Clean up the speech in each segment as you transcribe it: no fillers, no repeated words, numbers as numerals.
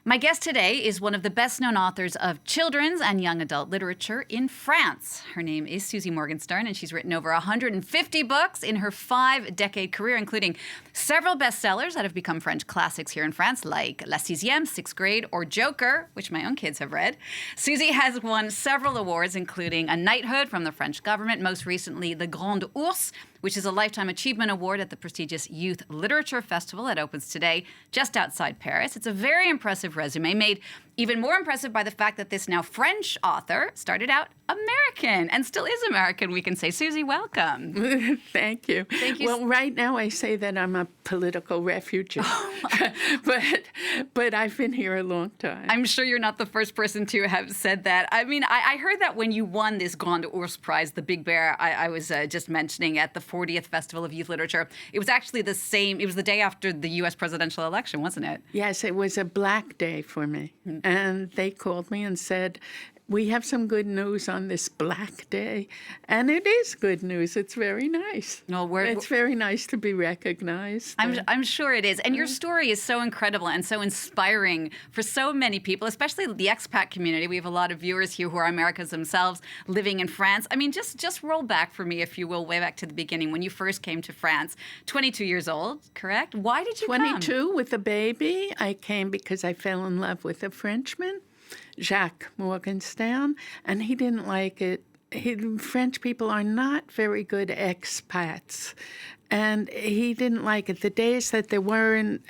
My guest today is one of the best-known authors of children's and young adult literature in France. Her name is Susie Morgenstern, and she's written over 150 books in her 5-decade career, including several bestsellers that have become French classics here in France, like La Sixième, Sixth Grade, or Joker, which my own kids have read. Susie has won several awards, including a knighthood from the French government, most recently the Grande Ourse, which is a Lifetime Achievement Award at the prestigious Youth Literature Festival that opens today just outside Paris. It's a very impressive resume, made even more impressive by the fact that this now French author started out American and still is American, we can say. Susie, welcome. Thank you. Thank you. Well, right now I say that I'm a political refugee, but I've been here a long time. I'm sure you're not the first person to have said that. I mean, I heard that when you won this Grande Ourse Prize, the big bear I was just mentioning at the 40th Festival of Youth Literature, it was actually the same, it was the day after the U.S. presidential election, wasn't it? Yes, it was a black day for me. And they called me and said, we have some good news on this black day. And it is good news. It's very nice. Well, it's very nice to be recognized. I'm sure it is. And your story is so incredible and so inspiring for so many people, especially the expat community. We have a lot of viewers here who are Americans themselves living in France. I mean, just roll back for me, if you will, way back to the beginning when you first came to France. 22 years old, correct? Why did you 22 with a baby. I came because I fell in love with a Frenchman, Jacques Morgenstern, and he didn't like it. French people are not very good expats, and he didn't like it. The days that there wasn't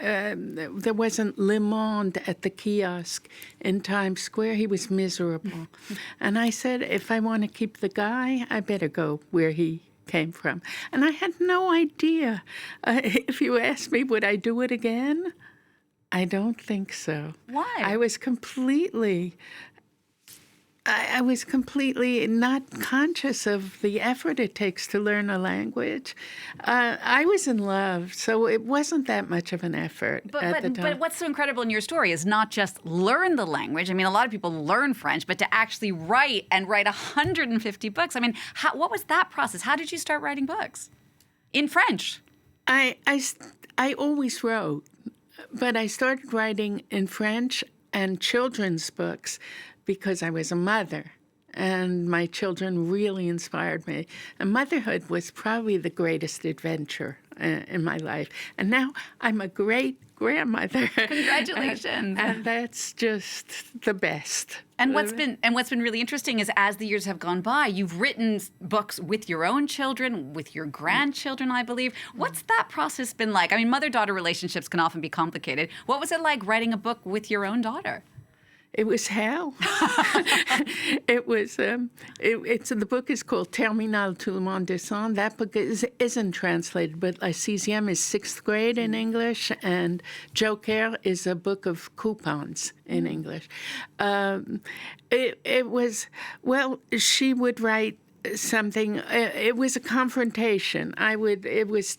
Le Monde at the kiosk in Times Square, he was miserable. And I said, if I want to keep the guy, I better go where he came from. And I had no idea. If you asked me, would I do it again? I don't think so. Why? I was completely not conscious of the effort it takes to learn a language. I was in love, so it wasn't that much of an effort at the time. But what's so incredible in your story is not just learn the language. I mean, a lot of people learn French, but to actually write 150 books. I mean, what was that process? How did you start writing books in French? I always wrote. But I started writing in French and children's books because I was a mother, and my children really inspired me. And motherhood was probably the greatest adventure in my life. And now I'm a great grandmother. Congratulations. And that's just the best. And what's been really interesting is as the years have gone by, you've written books with your own children, with your grandchildren, I believe. What's that process been like? I mean, mother-daughter relationships can often be complicated. What was it like writing a book with your own daughter? It was hell. It was. The book is called Terminal Tout le monde descend. That book isn't translated, but La Sixième is sixth grade in English, and Joker is a book of coupons in English. It was, well, she would write something. It was a confrontation. It was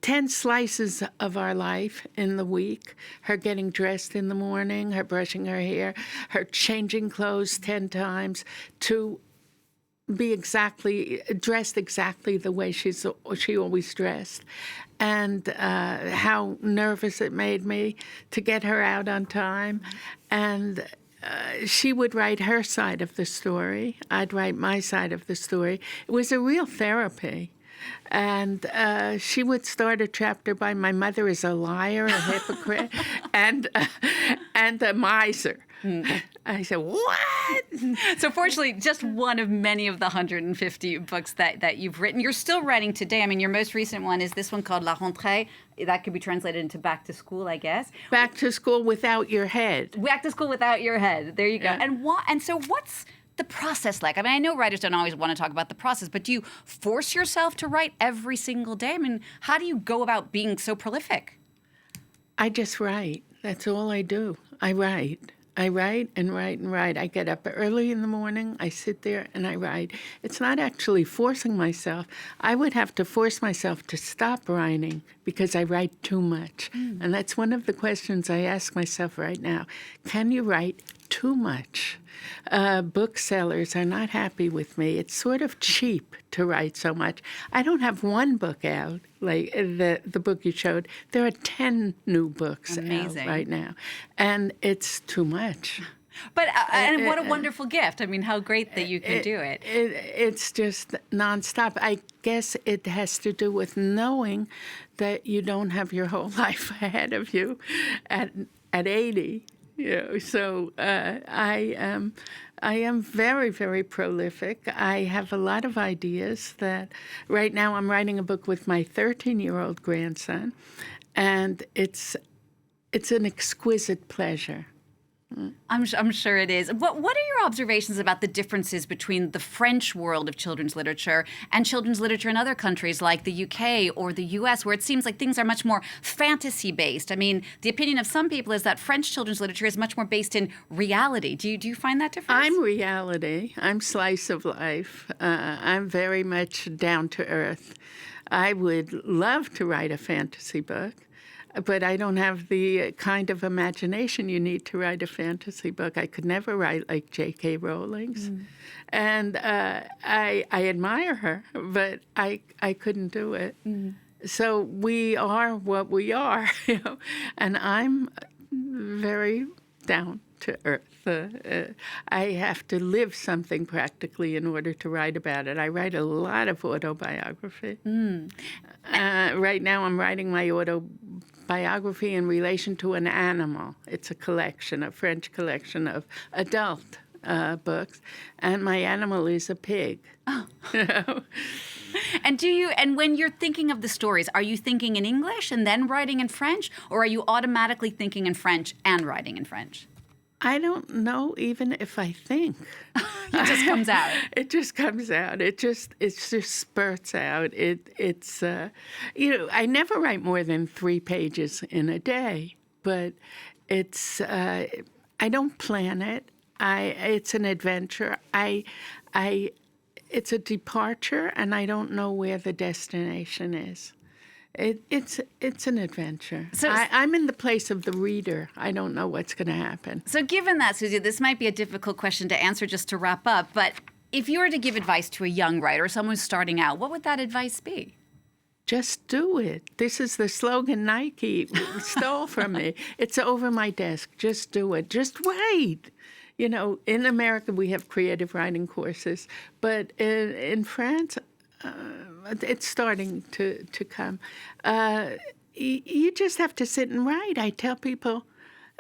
10 slices of our life in the week, her getting dressed in the morning, her brushing her hair, her changing clothes 10 times to be dressed exactly the way she always dressed, and how nervous it made me to get her out on time. And she would write her side of the story. I'd write my side of the story. It was a real therapy. And she would start a chapter by my mother is a liar, a hypocrite, and a miser. I said, what? So fortunately, just one of many of the 150 books that you've written. You're still writing today. I mean, your most recent one is this one called La Rentrée. That could be translated into Back to School, I guess. Back to School Without Your Head. Back to School Without Your Head. There you go. Yeah. And so what's the process like? I mean, I know writers don't always want to talk about the process, but do you force yourself to write every single day? I mean, how do you go about being so prolific? I just write. That's all I do. I write. I write and write and write. I get up early in the morning, I sit there and I write. It's not actually forcing myself. I would have to force myself to stop writing because I write too much. And that's one of the questions I ask myself right now. Can you write too much. Booksellers are not happy with me. It's sort of cheap to write so much. I don't have one book out, like the book you showed. There are 10 new books out right now, and it's too much. But and what a wonderful gift. I mean, how great that you can do it. It's just nonstop. I guess it has to do with knowing that you don't have your whole life ahead of you at 80. So I am very, very prolific. I have a lot of ideas that right now I'm writing a book with my 13-year-old grandson, and it's an exquisite pleasure. I'm sure it is. What are your observations about the differences between the French world of children's literature and children's literature in other countries like the UK or the US, where it seems like things are much more fantasy-based? I mean, the opinion of some people is that French children's literature is much more based in reality. Do you find that difference? I'm reality. I'm slice of life. I'm very much down to earth. I would love to write a fantasy book, but I don't have the kind of imagination you need to write a fantasy book. I could never write like J.K. Rowling's. And I admire her, but I couldn't do it. So we are what we are, and I'm very down to earth. I have to live something practically in order to write about it. I write a lot of autobiography. Right now I'm writing my autobiography in relation to an animal. It's a collection, a French collection of adult books, and my animal is a pig. Oh. And when you're thinking of the stories, are you thinking in English and then writing in French, or are you automatically thinking in French and writing in French? I don't know even if I think. It just comes out. It just comes out. It just spurts out. It's I never write more than 3 pages in a day, but it's I don't plan it. It's an adventure. It's a departure, and I don't know where the destination is. It's an adventure. So I'm in the place of the reader. I don't know what's going to happen. So given that, Susie, this might be a difficult question to answer just to wrap up, but if you were to give advice to a young writer, someone who's starting out, what would that advice be? Just do it. This is the slogan Nike stole from me. It's over my desk. Just do it. Just write. In America, we have creative writing courses, but in France, it's starting to come. You just have to sit and write. I tell people,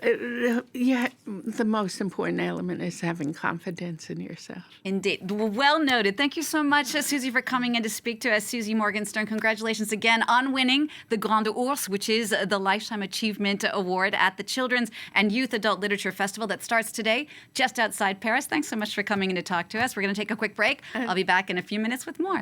the most important element is having confidence in yourself. Indeed. Well noted. Thank you so much, Susie, for coming in to speak to us. Susie Morgenstern, congratulations again on winning the Grande Ourse, which is the Lifetime Achievement Award at the Children's and Youth Adult Literature Festival that starts today just outside Paris. Thanks so much for coming in to talk to us. We're going to take a quick break. I'll be back in a few minutes with more.